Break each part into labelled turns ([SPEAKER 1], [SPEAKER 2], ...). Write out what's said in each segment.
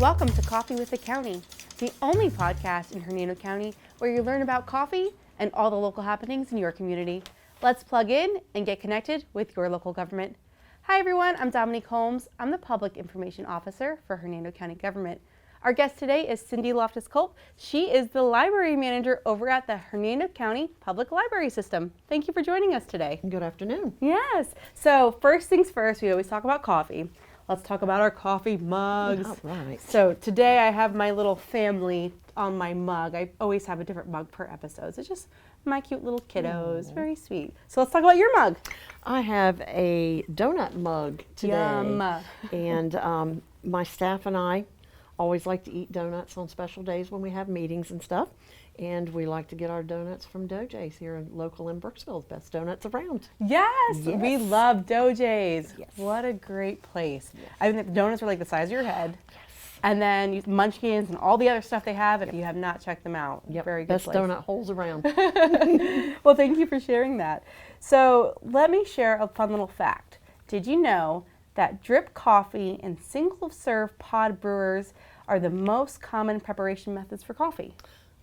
[SPEAKER 1] Welcome to Coffee with the County, the only podcast in Hernando County where you learn about coffee and all the local happenings in your community. Let's plug in and get connected with your local government. Hi everyone, I'm Dominique Holmes. I'm the Public Information Officer for Hernando County Government. Our guest today is Cynthia Loftis-Culp. She is the library manager over at the Hernando County Public Library System. Thank you for joining us today.
[SPEAKER 2] Good afternoon.
[SPEAKER 1] Yes. So first things first, we always talk about coffee. Let's talk about our coffee mugs.
[SPEAKER 2] All right.
[SPEAKER 1] So today I have my little family on my mug. I always have a different mug per episode. It's just my cute little kiddos.
[SPEAKER 2] Aww.
[SPEAKER 1] Very sweet. So let's talk about your mug.
[SPEAKER 2] I have a donut mug today.
[SPEAKER 1] Yum.
[SPEAKER 2] And my staff and I always like to eat donuts on special days when we have meetings and stuff. And we like to get our donuts from Doja's here local in Brooksville. Best donuts around.
[SPEAKER 1] Yes, we love Doja's.
[SPEAKER 2] Yes.
[SPEAKER 1] What a great place.
[SPEAKER 2] Yes.
[SPEAKER 1] I think the donuts are like the size of your head.
[SPEAKER 2] Yes.
[SPEAKER 1] And then munchkins and all the other stuff they have if you have not checked them out.
[SPEAKER 2] Yep.
[SPEAKER 1] Very good
[SPEAKER 2] Best
[SPEAKER 1] place.
[SPEAKER 2] donut holes around.
[SPEAKER 1] Well, thank you for sharing that. So let me share a fun little fact. Did you know that drip coffee and single-serve pod brewers are the most common preparation methods for coffee?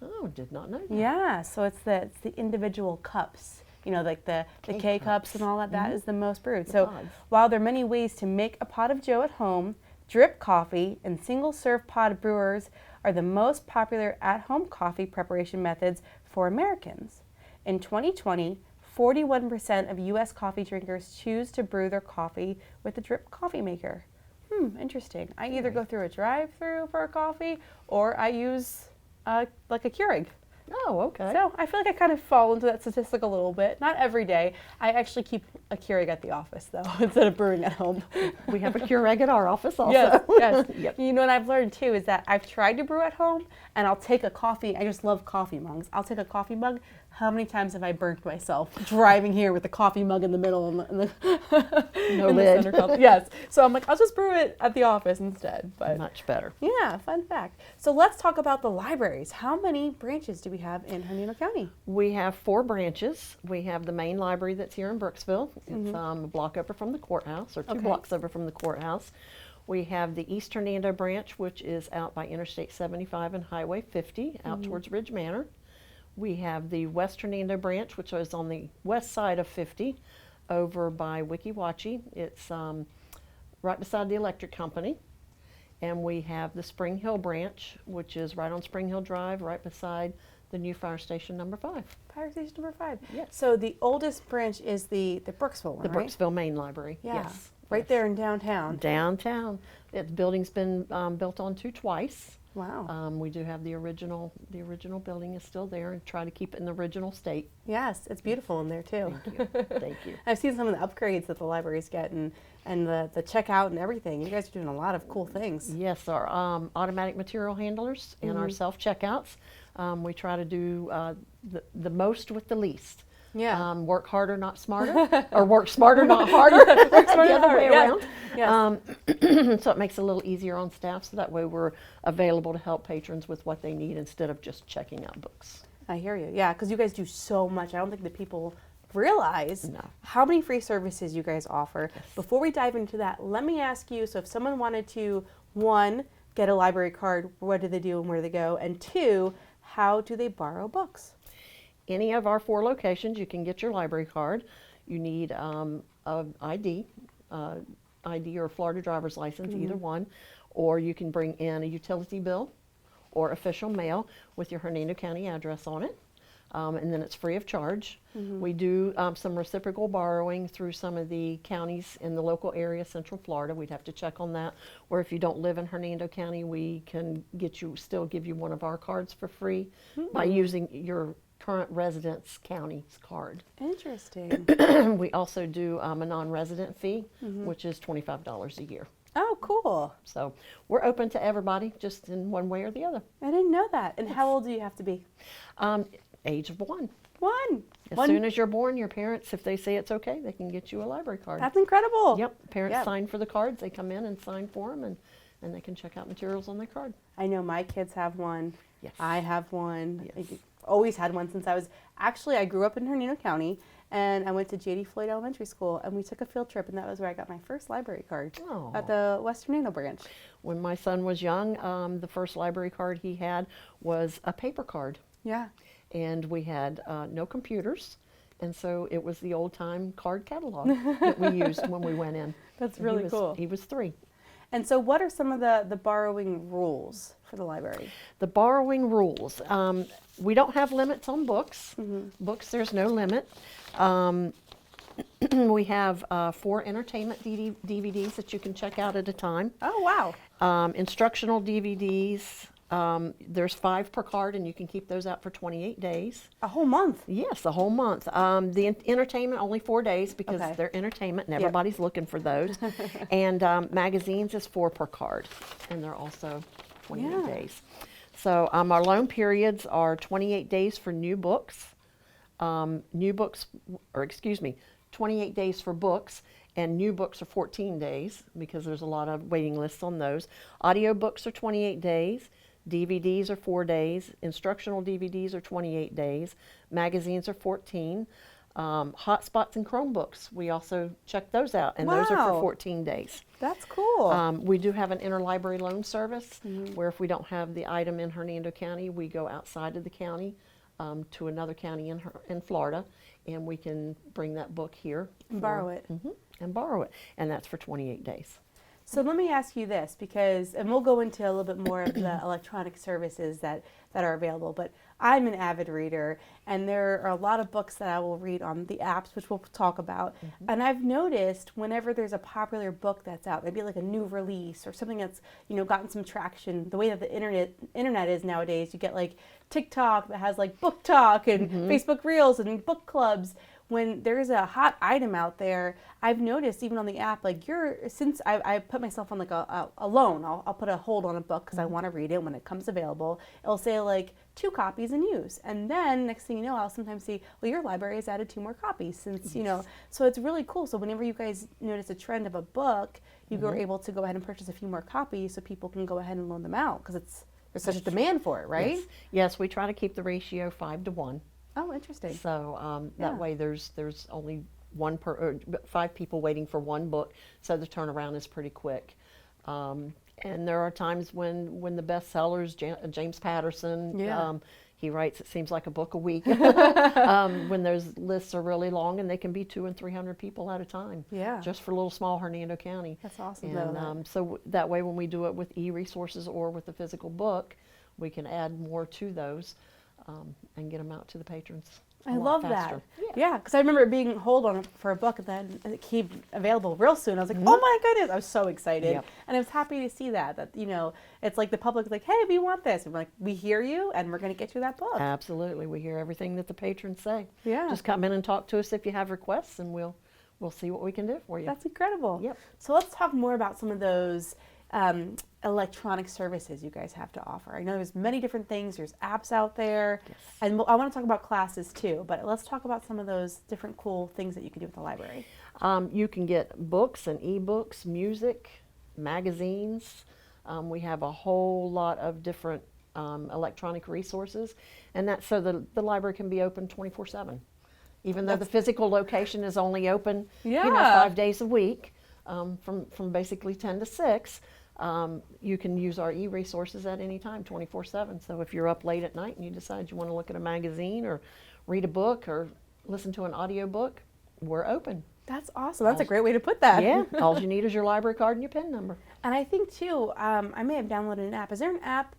[SPEAKER 2] Oh, did not know that.
[SPEAKER 1] Yeah, so it's the individual cups, you know, like the K cups and all that. That is the most brewed.
[SPEAKER 2] The
[SPEAKER 1] So
[SPEAKER 2] pods.
[SPEAKER 1] while there are many ways to make a pot of joe at home, drip coffee and single-serve pod brewers are the most popular at-home coffee preparation methods for Americans. In 2020, 41% of U.S. coffee drinkers choose to brew their coffee with a drip coffee maker. Interesting. I either go through a drive-through for a coffee or I use like a Keurig.
[SPEAKER 2] Oh, okay.
[SPEAKER 1] So I feel like I kind of fall into that statistic a little bit. Not every day. I actually keep a Keurig at the office though, instead of brewing at home.
[SPEAKER 2] We have a Keurig at our office also.
[SPEAKER 1] Yes, yes.
[SPEAKER 2] Yep.
[SPEAKER 1] You know what I've learned too is that I've tried to brew at home and I'll take a coffee. I just love coffee mugs. I'll take a coffee mug. How many times have I burnt myself driving here with the coffee mug in the middle and the
[SPEAKER 2] No
[SPEAKER 1] in the
[SPEAKER 2] lid.
[SPEAKER 1] center cup? Yes. So I'm like, I'll just brew it at the office instead. But
[SPEAKER 2] Much better.
[SPEAKER 1] yeah, fun fact. So let's talk about the libraries. How many branches do we have in Hernando County?
[SPEAKER 2] We have 4 branches. We have the main library that's here in Brooksville. It's a block over from the courthouse, or 2 blocks over from the courthouse. We have the East Hernando branch, which is out by Interstate 75 and Highway 50, out towards Ridge Manor. We have the West Hernando branch, which is on the west side of 50, over by Weeki Wachee. It's right beside the electric company. And we have the Spring Hill branch, which is right on Spring Hill Drive, right beside the new fire station number 5.
[SPEAKER 1] Fire station number 5.
[SPEAKER 2] Yes.
[SPEAKER 1] So the oldest branch is the Brooksville one,
[SPEAKER 2] The
[SPEAKER 1] right?
[SPEAKER 2] Brooksville Main Library.
[SPEAKER 1] Yeah.
[SPEAKER 2] Yes.
[SPEAKER 1] Right
[SPEAKER 2] Yes.
[SPEAKER 1] there in downtown.
[SPEAKER 2] Downtown. The building's been built onto twice.
[SPEAKER 1] Wow.
[SPEAKER 2] We do have the original building is still there, and try to keep it in the original state.
[SPEAKER 1] Yes, it's beautiful in there too.
[SPEAKER 2] Thank you. Thank you.
[SPEAKER 1] I've seen some of the upgrades that the libraries get and the checkout and everything. You guys are doing a lot of cool things.
[SPEAKER 2] Yes, our automatic material handlers and our self-checkouts. We try to do the most with the least.
[SPEAKER 1] Yeah.
[SPEAKER 2] Work harder, not smarter, or work smarter, not harder. The other way around.
[SPEAKER 1] Yes.
[SPEAKER 2] So it makes it a little easier on staff, so that way we're available to help patrons with what they need instead of just checking out books.
[SPEAKER 1] I hear you. Yeah, because you guys do so much. I don't think that people realize
[SPEAKER 2] No.
[SPEAKER 1] how many free services you guys offer. Before we dive into that, let me ask you, so if someone wanted to, 1, get a library card, what do they do and where do they go? And 2, how do they borrow books?
[SPEAKER 2] Any of our 4 locations, you can get your library card. You need a ID or Florida driver's license, either one, or you can bring in a utility bill or official mail with your Hernando County address on it, and then it's free of charge. We do some reciprocal borrowing through some of the counties in the local area, Central Florida. We'd have to check on that. Or if you don't live in Hernando County, we can still give you one of our cards for free by using your current residence county's card.
[SPEAKER 1] Interesting.
[SPEAKER 2] We also do a non-resident fee, which is $25 a year.
[SPEAKER 1] Oh, cool.
[SPEAKER 2] So we're open to everybody, just in one way or the other.
[SPEAKER 1] I didn't know that. And how old do you have to be?
[SPEAKER 2] Age of 1.
[SPEAKER 1] 1.
[SPEAKER 2] As soon as you're born, your parents, if they say it's okay, they can get you a library card.
[SPEAKER 1] That's incredible.
[SPEAKER 2] Yep, parents
[SPEAKER 1] Yep.
[SPEAKER 2] sign for the cards. They come in and sign for them, and they can check out materials on their card.
[SPEAKER 1] I know my kids have one.
[SPEAKER 2] Yes.
[SPEAKER 1] I have one.
[SPEAKER 2] Yes.
[SPEAKER 1] I've always had one since I grew up in Hernando County, and I went to J.D. Floyd Elementary School, and we took a field trip, and that was where I got my first library card
[SPEAKER 2] Oh.
[SPEAKER 1] at the Western Hernando branch.
[SPEAKER 2] When my son was young, the first library card he had was a paper card.
[SPEAKER 1] Yeah.
[SPEAKER 2] And we had no computers, and so it was the old-time card catalog that we used when we went in.
[SPEAKER 1] That's
[SPEAKER 2] And
[SPEAKER 1] really cool.
[SPEAKER 2] He was 3.
[SPEAKER 1] And so what are some of the borrowing rules for the library?
[SPEAKER 2] The borrowing rules. We don't have limits on books. Books, there's no limit. We have 4 entertainment DVDs that you can check out at a time.
[SPEAKER 1] Oh, wow.
[SPEAKER 2] Instructional DVDs, there's 5 per card, and you can keep those out for 28 days.
[SPEAKER 1] A whole month?
[SPEAKER 2] Yes, a whole month. The entertainment, only 4 days because
[SPEAKER 1] Okay.
[SPEAKER 2] they're entertainment and
[SPEAKER 1] Yep.
[SPEAKER 2] everybody's looking for those. And magazines is 4 per card, and they're also 28
[SPEAKER 1] Yeah.
[SPEAKER 2] days. So our loan periods are 28 days for new books. 28 days for books, and new books are 14 days because there's a lot of waiting lists on those. Audio books are 28 days. DVDs are 4 days. Instructional DVDs are 28 days. Magazines are 14. Hotspots and Chromebooks, we also check those out, and those are for
[SPEAKER 1] Wow.
[SPEAKER 2] 14 days.
[SPEAKER 1] That's cool.
[SPEAKER 2] We do have an interlibrary loan service where if we don't have the item in Hernando County, we go outside of the county to another county in Florida, and we can bring that book here.
[SPEAKER 1] And borrow it.
[SPEAKER 2] And borrow it, and that's for 28 days.
[SPEAKER 1] So let me ask you this, because, and we'll go into a little bit more of the electronic services that are available, but I'm an avid reader, and there are a lot of books that I will read on the apps, which we'll talk about. And I've noticed whenever there's a popular book that's out, maybe like a new release or something that's, gotten some traction, the way that the internet is nowadays, you get like TikTok that has like book talk and Facebook Reels and book clubs. When there's a hot item out there, I've noticed even on the app, like since I put myself on like a loan, I'll put a hold on a book because I want to read it when it comes available. It'll say like 2 copies in use. And then next thing you know, I'll sometimes see, well, your library has added 2 more copies since, so it's really cool. So whenever you guys notice a trend of a book, you are able to go ahead and purchase a few more copies so people can go ahead and loan them out because there's such a demand for it, right?
[SPEAKER 2] Yes, we try to keep the ratio 5 to 1.
[SPEAKER 1] Oh, interesting.
[SPEAKER 2] So
[SPEAKER 1] Yeah.
[SPEAKER 2] that way there's only 5 people waiting for 1 book, so the turnaround is pretty quick. And there are times when the bestsellers, James Patterson, he writes, it seems like a book a week, when those lists are really long, and they can be 200 and 300 people at a time.
[SPEAKER 1] Yeah.
[SPEAKER 2] Just for little small Hernando County.
[SPEAKER 1] That's awesome.
[SPEAKER 2] And so that way when we do it with e-resources or with the physical book, we can add more to those and get them out to the patrons.
[SPEAKER 1] I love
[SPEAKER 2] faster.
[SPEAKER 1] that. Yeah, because I remember it being hold on for a book and then it came available real soon. I was like, oh my goodness, I was so excited.
[SPEAKER 2] Yep.
[SPEAKER 1] And I was happy to see that it's like the public's like, hey, we want this. And we're like, we hear you and we're going to get you that book.
[SPEAKER 2] Absolutely. We hear everything that the patrons say.
[SPEAKER 1] Yeah.
[SPEAKER 2] Just come in and talk to us if you have requests, and we'll see what we can do for you.
[SPEAKER 1] That's incredible.
[SPEAKER 2] Yep.
[SPEAKER 1] So let's talk more about some of those electronic services you guys have to offer. I know there's many different things. There's apps out there.
[SPEAKER 2] Yes.
[SPEAKER 1] And I want to talk about classes too, but let's talk about some of those different cool things that you can do with the library.
[SPEAKER 2] You can get books and ebooks, music, magazines. We have a whole lot of different electronic resources, and that's so the library can be open 24/7. Even though the physical location is only open 5 days a week, from basically 10 to 6, you can use our e-resources at any time, 24/7. So if you're up late at night and you decide you want to look at a magazine or read a book or listen to an audio book, we're open.
[SPEAKER 1] That's awesome. That's a great way to put that.
[SPEAKER 2] Yeah, all you need is your library card and your PIN number.
[SPEAKER 1] And I think too, I may have downloaded an app. Is there an app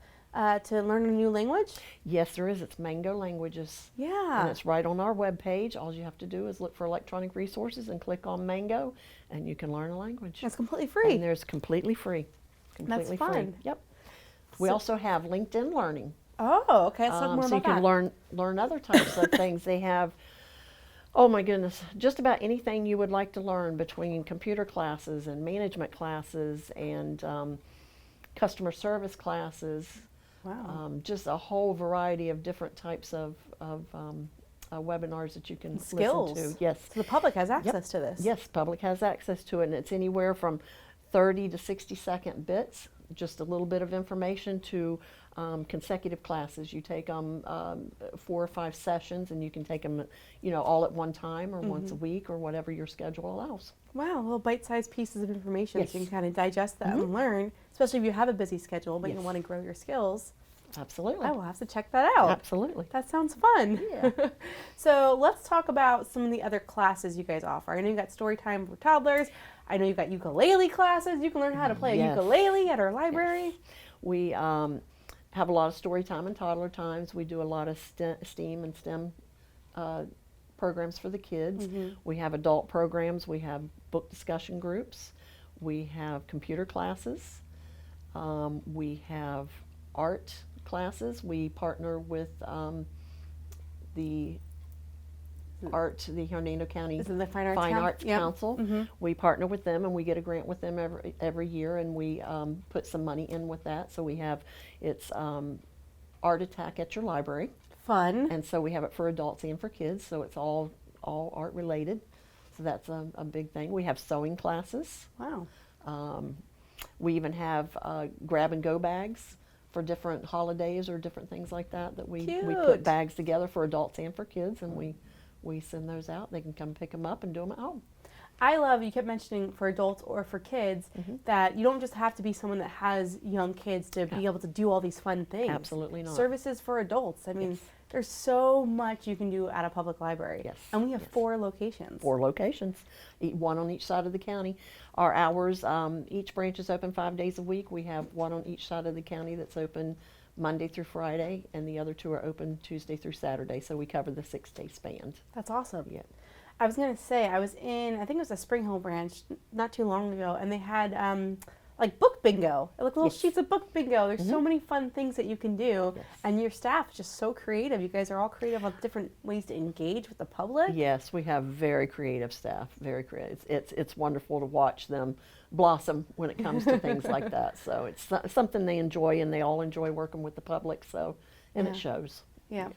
[SPEAKER 1] to learn a new language?
[SPEAKER 2] Yes, there is. It's Mango Languages.
[SPEAKER 1] Yeah.
[SPEAKER 2] And it's right on our webpage. All you have to do is look for electronic resources and click on Mango, and you can learn a language.
[SPEAKER 1] It's completely free.
[SPEAKER 2] And there's completely free. Completely
[SPEAKER 1] That's fun.
[SPEAKER 2] free. Yep. We also have LinkedIn Learning.
[SPEAKER 1] Oh, okay. Let's talk more
[SPEAKER 2] so
[SPEAKER 1] about
[SPEAKER 2] you can
[SPEAKER 1] that.
[SPEAKER 2] learn other types of things. They have, oh my goodness, just about anything you would like to learn, between computer classes and management classes and customer service classes.
[SPEAKER 1] Wow.
[SPEAKER 2] Just a whole variety of different types of webinars that you can
[SPEAKER 1] Skills.
[SPEAKER 2] listen to. Yes.
[SPEAKER 1] So the public has access to this.
[SPEAKER 2] Yes, public has access to it, and it's anywhere from 30 to 60-second bits, just a little bit of information, to consecutive classes. You take them 4 or 5 sessions, and you can take them, all at one time or once a week or whatever your schedule allows.
[SPEAKER 1] Wow, little bite-sized pieces of information
[SPEAKER 2] Yes.
[SPEAKER 1] so you can kind of digest that and learn, especially if you have a busy schedule but you
[SPEAKER 2] Yes.
[SPEAKER 1] want to grow your skills.
[SPEAKER 2] Absolutely.
[SPEAKER 1] I will have to check that out.
[SPEAKER 2] Absolutely.
[SPEAKER 1] That sounds fun.
[SPEAKER 2] Yeah.
[SPEAKER 1] So let's talk about some of the other classes you guys offer. I know you got story time for toddlers. I know you've got ukulele classes. You can learn how to play a
[SPEAKER 2] Yes.
[SPEAKER 1] ukulele at our library.
[SPEAKER 2] We have a lot of story time and toddler times. We do a lot of STEAM and STEM programs for the kids. We have adult programs. We have book discussion groups. We have computer classes. We have art classes. We partner with the Hernando County
[SPEAKER 1] This is the Fine Arts Yep.
[SPEAKER 2] Council. We partner with them, and we get a grant with them every year, and we put some money in with that. So we have Art Attack at your library,
[SPEAKER 1] Fun.
[SPEAKER 2] and so we have it for adults and for kids. So it's all art related. So that's a big thing. We have sewing classes.
[SPEAKER 1] Wow.
[SPEAKER 2] We even have grab and go bags for different holidays or different things like that we
[SPEAKER 1] Cute.
[SPEAKER 2] put bags together for adults and for kids, and we send those out. They can come pick them up and do them at home.
[SPEAKER 1] I love, you kept mentioning for adults or for kids, that you don't just have to be someone that has young kids to be able to do all these fun things.
[SPEAKER 2] Absolutely not.
[SPEAKER 1] Services for adults. I mean,
[SPEAKER 2] Yes.
[SPEAKER 1] there's so much you can do at a public library.
[SPEAKER 2] Yes.
[SPEAKER 1] And we have
[SPEAKER 2] Yes.
[SPEAKER 1] 4 locations.
[SPEAKER 2] 4 locations, one on each side of the county. Our hours, each branch is open 5 days a week. We have one on each side of the county that's open Monday through Friday, and the other 2 are open Tuesday through Saturday, so we cover the 6-day span.
[SPEAKER 1] That's awesome.
[SPEAKER 2] Yeah.
[SPEAKER 1] I was going to say, I was in, I think it was a Spring Hill branch not too long ago, and they had like book bingo, like little
[SPEAKER 2] Yes.
[SPEAKER 1] sheets of book bingo. There's so many fun things that you can do,
[SPEAKER 2] Yes.
[SPEAKER 1] and your staff is just so creative. You guys are all creative on different ways to engage with the public.
[SPEAKER 2] Yes, we have very creative staff, very creative. It's wonderful to watch them blossom when it comes to things like that. So it's something they enjoy, and they all enjoy working with the public, and it shows.
[SPEAKER 1] Yeah.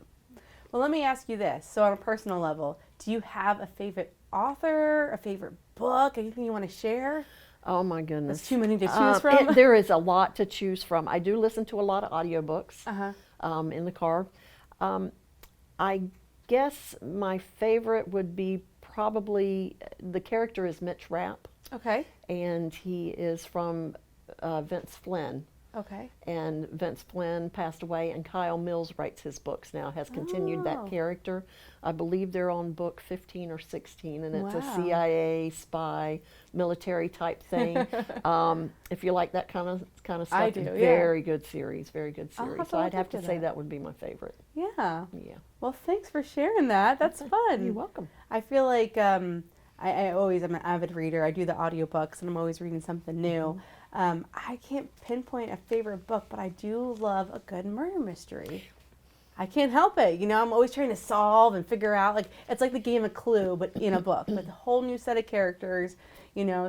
[SPEAKER 1] Well, let me ask you this. So on a personal level, do you have a favorite author, a favorite book, anything you want to share?
[SPEAKER 2] Oh my goodness.
[SPEAKER 1] There's too many to choose from.
[SPEAKER 2] There is a lot to choose from. I do listen to a lot of audiobooks
[SPEAKER 1] Uh-huh.
[SPEAKER 2] in the car. I guess my favorite would be probably, the character is Mitch Rapp,
[SPEAKER 1] Okay.
[SPEAKER 2] and he is from Vince Flynn.
[SPEAKER 1] Okay.
[SPEAKER 2] And Vince Flynn passed away, and Kyle Mills writes his books now, has continued
[SPEAKER 1] Oh.
[SPEAKER 2] that character. I believe they're on book 15 or 16, and it's a
[SPEAKER 1] Wow.
[SPEAKER 2] CIA spy military type thing. If you like that kind of stuff,
[SPEAKER 1] I do, yeah.
[SPEAKER 2] very good series, very good
[SPEAKER 1] I'll
[SPEAKER 2] series.
[SPEAKER 1] have to
[SPEAKER 2] So I'd
[SPEAKER 1] look
[SPEAKER 2] have to
[SPEAKER 1] into
[SPEAKER 2] say
[SPEAKER 1] that.
[SPEAKER 2] that would be my favorite.
[SPEAKER 1] Yeah.
[SPEAKER 2] Yeah.
[SPEAKER 1] Well, thanks for sharing that. That's fun.
[SPEAKER 2] You're welcome.
[SPEAKER 1] I feel like I always am an avid reader. I do the audiobooks, and I'm always reading something new. I can't pinpoint a favorite book, but I do love a good murder mystery. I can't help it. I'm always trying to solve and figure out, like, it's like the game of Clue, but in a book with a whole new set of characters,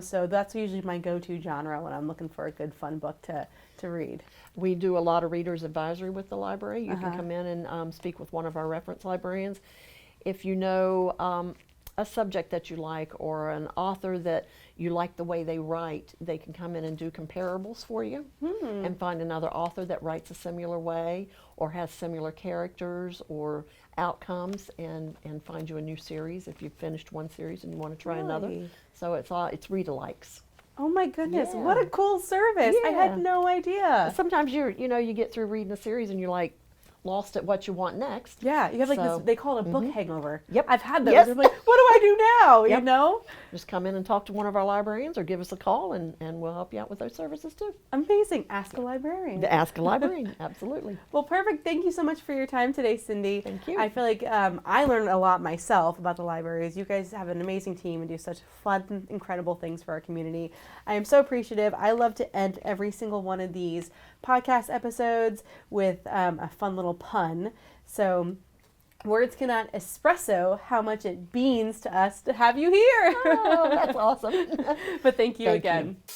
[SPEAKER 1] so that's usually my go-to genre when I'm looking for a good, fun book to read.
[SPEAKER 2] We do a lot of readers advisory with the library. You can come in and speak with one of our reference librarians. If you know a subject that you like, or an author that you like the way they write, they can come in and do comparables for you and find another author that writes a similar way or has similar characters or outcomes, and find you a new series if you've finished one series and you want to try another.
[SPEAKER 1] Really?
[SPEAKER 2] So it's read-alikes.
[SPEAKER 1] Oh my goodness,
[SPEAKER 2] Yeah.
[SPEAKER 1] what a cool service. I had
[SPEAKER 2] Yeah.
[SPEAKER 1] no idea.
[SPEAKER 2] Sometimes you get through reading a series and you're like lost at what you want next.
[SPEAKER 1] Yeah, you have like
[SPEAKER 2] So,
[SPEAKER 1] this, they call it a book hangover.
[SPEAKER 2] Yep.
[SPEAKER 1] I've had those.
[SPEAKER 2] Yes.
[SPEAKER 1] I'm like, what do I do now?
[SPEAKER 2] Yep. Just come in and talk to one of our librarians or give us a call, and we'll help you out with those services too.
[SPEAKER 1] Amazing. Ask a librarian.
[SPEAKER 2] The Ask a Librarian, absolutely.
[SPEAKER 1] Well, perfect. Thank you so much for your time today, Cindy.
[SPEAKER 2] Thank you.
[SPEAKER 1] I feel like I learned a lot myself about the libraries. You guys have an amazing team and do such fun, incredible things for our community. I am so appreciative. I love to end every single one of these podcast episodes with a fun little pun. So, words cannot espresso how much it means to us to have you here.
[SPEAKER 2] Oh, that's awesome.
[SPEAKER 1] But thank you
[SPEAKER 2] Thank
[SPEAKER 1] again.
[SPEAKER 2] you.